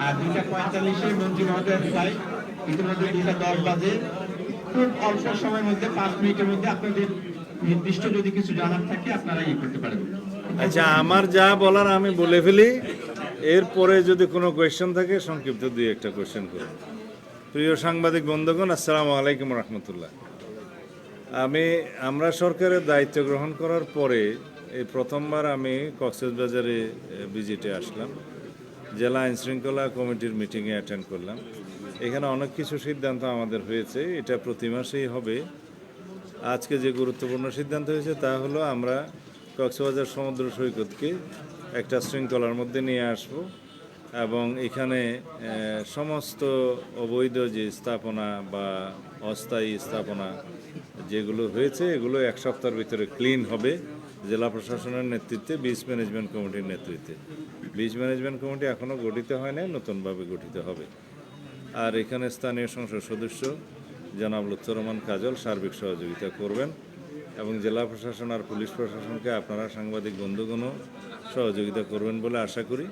আর 2:45-এ মন্ত্রী মহোদয়ের ফ্লাইট, ইতিমধ্যে 2:10 বাজে। খুব অল্প সময়ের মধ্যে 5 মিনিটের মধ্যে আপনাদের নির্দিষ্ট যদি কিছু জানার থাকে আপনারা করতে পারেন। আচ্ছা, আমার যা বলার আমি বলে ফেলি, এরপরে যদি কোনো কোয়েশ্চেন থাকে সংক্ষিপ্ত 2-1টা কোয়েশ্চেন করুন। প্রিয় সাংবাদিক বন্ধুগণ, আসসালামু আলাইকুম রহমতুল্লাহ। আমরা সরকারের দায়িত্ব গ্রহণ করার পরে এই প্রথমবার আমি কক্সবাজারে ভিজিটে আসলাম। জেলা আইনশৃঙ্খলা কমিটির মিটিংয়ে অ্যাটেন্ড করলাম। এখানে অনেক কিছু সিদ্ধান্ত আমাদের হয়েছে, এটা প্রতি মাসেই হবে। আজকে যে গুরুত্বপূর্ণ সিদ্ধান্ত হয়েছে তা হলো আমরা কক্সবাজার সমুদ্র সৈকতকে একটা শৃঙ্খলার মধ্যে নিয়ে আসব এবং এখানে সমস্ত অবৈধ যে স্থাপনা বা অস্থায়ী স্থাপনা যেগুলো হয়েছে এগুলো 1 সপ্তাহের ভিতরে ক্লিন হবে জেলা প্রশাসনের নেতৃত্বে, বিচ ম্যানেজমেন্ট কমিটির নেতৃত্বে। বিচ ম্যানেজমেন্ট কমিটি এখনও গঠিত হয় নাই, নতুনভাবে গঠিত হবে। আর এখানে স্থানীয় সংসদ সদস্য জনাব লুৎফর রহমান কাজল সার্বিক সহযোগিতা করবেন এবং জেলা প্রশাসন আর পুলিশ প্রশাসনকে আপনারা সাংবাদিক বন্ধুগণও সহযোগিতা করবেন বলে আশা করি।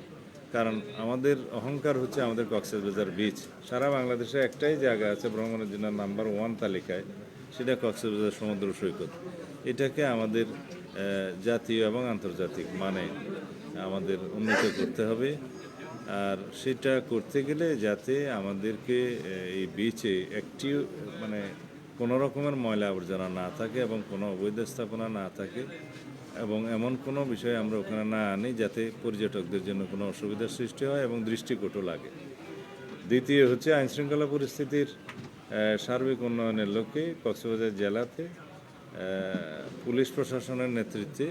কারণ আমাদের অহংকার হচ্ছে আমাদের কক্সবাজার বিচ। সারা বাংলাদেশে একটাই জায়গা আছে ভ্রমণের জন্য নাম্বার 1 তালিকায়, সেটা কক্সবাজার সমুদ্র সৈকত। এটাকে আমাদের জাতীয় এবং আন্তর্জাতিক মানে আমাদের উন্নত করতে হবে। আর সেটা করতে গেলে যাতে আমাদেরকে এই বিচে একটি মানে কোনো রকমের ময়লা আবর্জনা না থাকে এবং কোনো অবৈধ স্থাপনা না থাকে এবং এমন কোনো বিষয় আমরা ওখানে না আনি যাতে পর্যটকদের জন্য কোনো অসুবিধার সৃষ্টি হয় এবং দৃষ্টিকটু লাগে। দ্বিতীয় হচ্ছে আইনশৃঙ্খলা পরিস্থিতির সার্বিক উন্নয়নের লক্ষ্যে কক্সবাজার জেলাতে পুলিশ প্রশাসনের নেতৃত্বে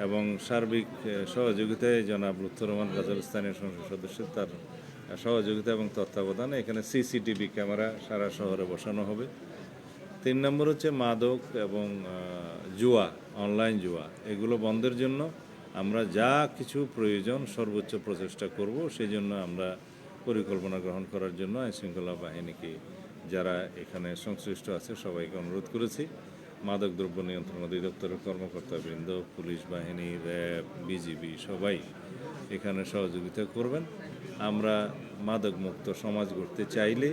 এবং সার্বিক সহযোগিতায় জনাব লুৎফর রহমান কাজল স্থানীয় সংসদ সদস্য তার সহযোগিতা এবং তত্ত্বাবধানে এখানে সিসিটিভি ক্যামেরা সারা শহরে বসানো হবে। 3 নম্বর হচ্ছে মাদক এবং জুয়া, অনলাইন জুয়া, এগুলো বন্ধের জন্য আমরা যা কিছু প্রয়োজন সর্বোচ্চ প্রচেষ্টা করব। সেই জন্য আমরা পরিকল্পনা গ্রহণ করার জন্য আইনশৃঙ্খলা বাহিনীকে যারা এখানে সংশ্লিষ্ট আছে সবাইকে অনুরোধ করেছি। মাদক দ্রব্য নিয়ন্ত্রণ অধিদপ্তরের কর্মকর্তাবৃন্দ, পুলিশ বাহিনী, র্যাব, বিজিবি সবাই এখানে সহযোগিতা করবেন। আমরা মাদক মুক্ত সমাজ গড়তে চাইলে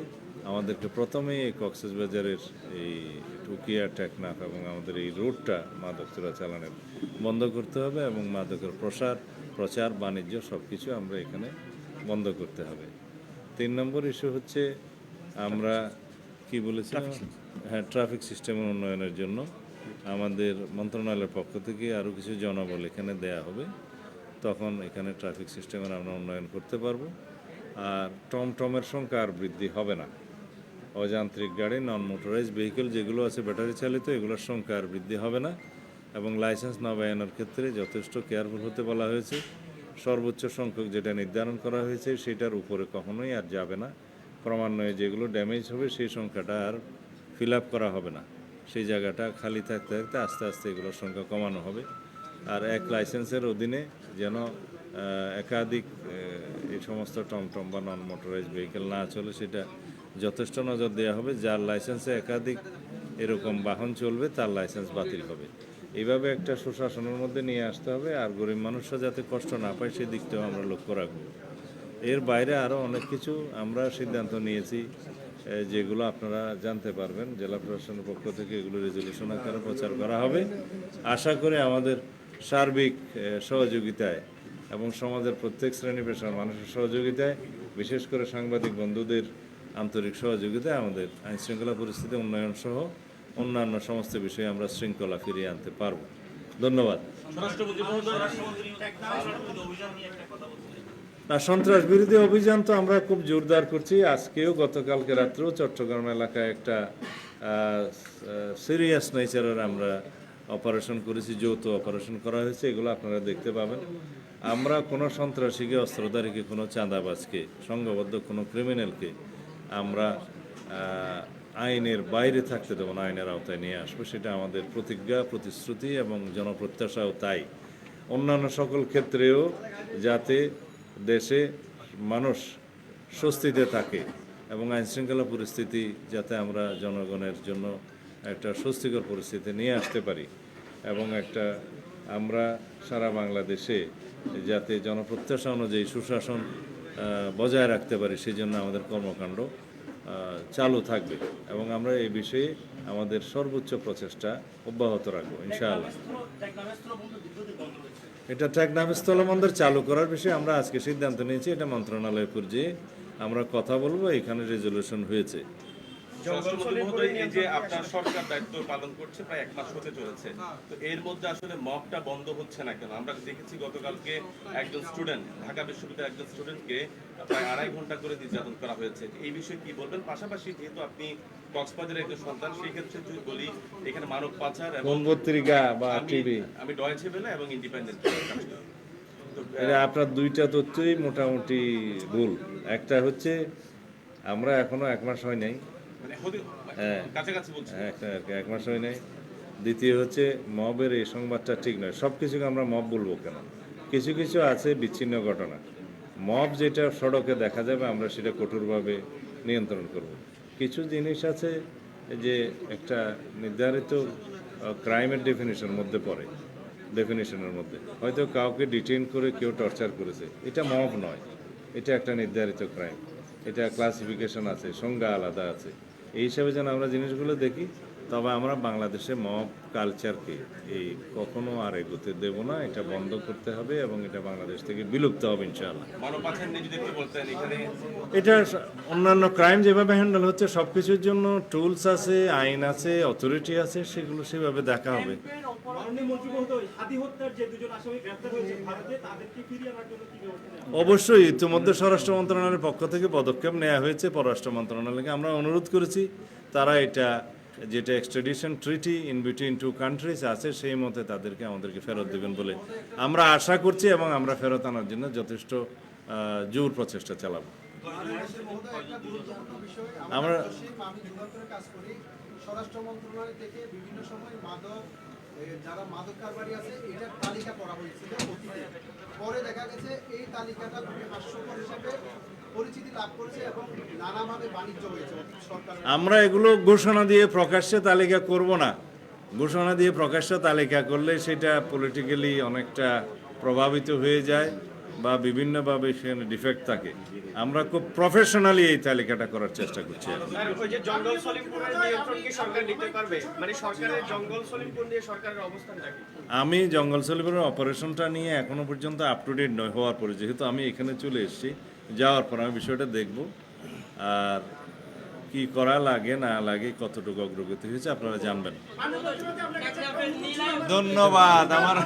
আমাদেরকে প্রথমেই এই কক্সবাজারের এই টুকিয়া টেকনাফ এবং আমাদের এই রোডটা মাদক চোরাচালানের বন্ধ করতে হবে এবং মাদকের প্রচার বাণিজ্য সব কিছু আমরা এখানে বন্ধ করতে হবে। 3 নম্বর ইস্যু হচ্ছে আমরা কি বলেছিলাম, হ্যাঁ, ট্রাফিক সিস্টেমের উন্নয়নের জন্য আমাদের মন্ত্রণালয়ের পক্ষ থেকে আরও কিছু জনবল এখানে দেয়া হবে। তখন এখানে ট্রাফিক সিস্টেমের আমরা উন্নয়ন করতে পারবো। আর টমটমের সংখ্যা আর বৃদ্ধি হবে না। অযান্ত্রিক গাড়ি, নন মোটরাইজ ভেহিকেল যেগুলো আছে ব্যাটারি চালিত, এগুলোর সংখ্যা আর বৃদ্ধি হবে না এবং লাইসেন্স নবায়নের ক্ষেত্রে যথেষ্ট কেয়ারফুল হতে বলা হয়েছে। সর্বোচ্চ সংখ্যক যেটা নির্ধারণ করা হয়েছে সেটার উপরে কখনোই আর যাবে না। ক্রমান্বয়ে যেগুলো ড্যামেজ হবে সেই সংখ্যাটা আর ফিল আপ করা হবে না, সেই জায়গাটা খালি থাকতে থাকতে আস্তে আস্তে এগুলোর সংখ্যা কমানো হবে। আর এক লাইসেন্সের অধীনে যেন একাধিক এই সমস্ত টমটম বা নন মোটরাইজ ভেহিকেল না চলে সেটা যথেষ্ট নজর দেওয়া হবে। যার লাইসেন্সে একাধিক এরকম বাহন চলবে তার লাইসেন্স বাতিল হবে। এইভাবে একটা সুশাসনের মধ্যে নিয়ে আসতে হবে। আর গরিব মানুষরা যাতে কষ্ট না পায় সেই দিকটাও আমরা লক্ষ্য রাখব। এর বাইরে আরও অনেক কিছু আমরা সিদ্ধান্ত নিয়েছি যেগুলো আপনারা জানতে পারবেন। জেলা প্রশাসনের পক্ষ থেকে এগুলো রেজলিউশন আকারে প্রচার করা হবে। আশা করি আমাদের সার্বিক সহযোগিতায় এবং সমাজের প্রত্যেক শ্রেণী পেশার মানুষের সহযোগিতায়, বিশেষ করে সাংবাদিক বন্ধুদের আন্তরিক সহযোগিতায় আমাদের আইনশৃঙ্খলা পরিস্থিতি উন্নয়ন সহ অন্যান্য সমস্ত বিষয়ে আমরা শৃঙ্খলা ফিরিয়ে আনতে পারব। ধন্যবাদ। না, সন্ত্রাস বিরোধী অভিযান তো আমরা খুব জোরদার করছি। আজকেও গতকালকে রাত্রেও চট্টগ্রাম এলাকায় একটা সিরিয়াস নেচারের আমরা অপারেশন করেছি, যৌথ অপারেশন করা হয়েছে, এগুলো আপনারা দেখতে পাবেন। আমরা কোনো সন্ত্রাসীকে, অস্ত্রধারীকে, কোনো চাঁদাবাজকে, সংঘবদ্ধ কোনো ক্রিমিনালকে আমরা আইনের বাইরে থাকতে দেবো না, আইনের আওতায় নিয়ে আসবো। সেটা আমাদের প্রতিজ্ঞা, প্রতিশ্রুতি এবং জনপ্রত্যাশাও তাই। অন্যান্য সকল ক্ষেত্রেও যাতে দেশে মানুষ স্বস্তিতে থাকে এবং আইনশৃঙ্খলা পরিস্থিতি যাতে আমরা জনগণের জন্য একটা স্বস্তিকর পরিস্থিতি নিয়ে আসতে পারি এবং আমরা সারা বাংলাদেশে যাতে জনপ্রত্যাশা অনুযায়ী সুশাসন বজায় রাখতে পারি সেই জন্য আমাদের কর্মকাণ্ড চালু থাকবে এবং আমরা এই বিষয়ে আমাদের সর্বোচ্চ প্রচেষ্টা অব্যাহত রাখবো ইনশাআল্লাহ। এটা টেকনাফ স্থলবন্দর চালু করার বিষয়ে আমরা আজকে সিদ্ধান্ত নিয়েছি, এটা মন্ত্রণালয় পর্যায়ে আমরা কথা বলবো, এখানে রেজলিউশন হয়েছে। স্বরাষ্ট্রমন্ত্রী মহোদয়, এই যে আপনার সরকার দায়িত্ব পালন করছে প্রায় 1 মাস হতে চলেছে, তো এর মধ্যে আসলে মকটা বন্ধ হচ্ছে না কেন? আমরা দেখেছি গতকালকে একজন স্টুডেন্ট, ঢাকা বিশ্ববিদ্যালয়ের একজন স্টুডেন্টকে প্রায় 2.5 ঘন্টা করে নির্যাতন করা হয়েছে। এই বিষয়ে কি বলবেন? পাশাপাশি যেহেতু আপনি কক্সবাজারের একজন সন্তান, সেই ক্ষেত্রে যদি বলি এখানে মানব পাচার এবং কোন পত্রিকা বা টিভি? আমি ডয়েচে ভেলে এবং ইন্ডিপেন্ডেন্ট। এটা আপনার দুইটা তথ্যই মোটামুটি ভুল। একটা হচ্ছে আমরা এখনো 1 মাস হয় নাই, হ্যাঁ কাছাকাছি বলছি। এক মাস হয় নাই। দ্বিতীয় হচ্ছে মবের এই সংবাদটা ঠিক নয়। সব কিছুকে আমরা মব বলবো কেন? কিছু কিছু আছে বিচ্ছিন্ন ঘটনা। মব যেটা সড়কে দেখা যাবে আমরা সেটা কঠোরভাবে নিয়ন্ত্রণ করব। কিছু জিনিস আছে যে একটা নির্ধারিত ক্রাইমের ডেফিনেশনের মধ্যে হয়তো কাউকে ডিটেইন করে কেউ টর্চার করেছে, এটা মব নয়, এটা একটা নির্ধারিত ক্রাইম, এটা ক্লাসিফিকেশন আছে, সংজ্ঞা আলাদা আছে। এই হিসাবে যেন আমরা জিনিসগুলো দেখি, তবে আমরা বাংলাদেশে মব কালচারকে এই কখনো আর এগোতে দেব না, এটা বন্ধ করতে হবে এবং এটা বাংলাদেশ থেকে বিলুপ্ত হবে ইনশাআল্লাহ। মানব পাচার নিয়ে যদি একটু বলতেন এখানে। এটা অন্যান্য ক্রাইম যেভাবে হ্যান্ডেল হচ্ছে সব কিছুর জন্য টুলস আছে, আইন আছে, অথরিটি আছে, সেগুলো সেভাবে দেখা হবে। মাননীয় মন্ত্রী মহোদয়, হাদি হত্যার যে 2 জন আসামি গ্রেফতার হয়েছে ভারতে, তাদেরকে ফিরিয়ে আনার জন্য কি ব্যবস্থা নেওয়া হবে? অবশ্যই ইতিমধ্যে স্বরাষ্ট্র মন্ত্রণালয়ের পক্ষ থেকে পদক্ষেপ নেওয়া হয়েছে। পররাষ্ট্র মন্ত্রণালয়কে আমরা অনুরোধ করেছি তারা এটা যেটা extradition treaty in between 2 countries আছে সেই মতে তাদেরকে আমাদেরকে ফেরত দেবেন বলে আমরা আশা করছি এবং আমরা ফেরত আনার জন্য যথেষ্ট জোর প্রচেষ্টা চালাবো। আমরা আমি যুগান্তরে কাজ করি, স্বরাষ্ট্র মন্ত্রণালয় থেকে বিভিন্ন সময় যারা মাদক কারবারি আছে এটার তালিকা করা হয়েছিল অতীতে। পরে দেখা গেছে এই তালিকাটা খুবই হাস্যকর হিসেবে পরিচিতি লাভ করেছে এবং নানাভাবে বাণিজ্য হয়েছে সরকার। আমরা এগুলো ঘোষণা দিয়ে প্রকাশ্যে তালিকা করব না। ঘোষণা দিয়ে প্রকাশ্য তালিকা করলে সেটা পলিটিক্যালি অনেকটা প্রভাবিত হয়ে যায় বা বিভিন্নভাবে সেখানে ডিফেক্ট থাকে। আমরা খুব প্রফেশনালি এই তালিকাটা করার চেষ্টা করছি। ওই যে জঙ্গল সলিমপুরের নিয়ন্ত্রণ কি সরকার নিতে পারবে? মানে সরকারের জঙ্গল সলিমপুর নিয়ে সরকারের অবস্থানটা কি? আমি জঙ্গল সলিপুরের অপারেশনটা নিয়ে এখনো পর্যন্ত আপ টু ডেট নয় হওয়ার পরে, যেহেতু আমি এখানে চলে এসেছি, যাওয়ার পর আমি বিষয়টা দেখব আর কি করা লাগে না লাগে, কতটুকু অগ্রগতি হয়েছে আপনারা জানবেন। ধন্যবাদ। আমার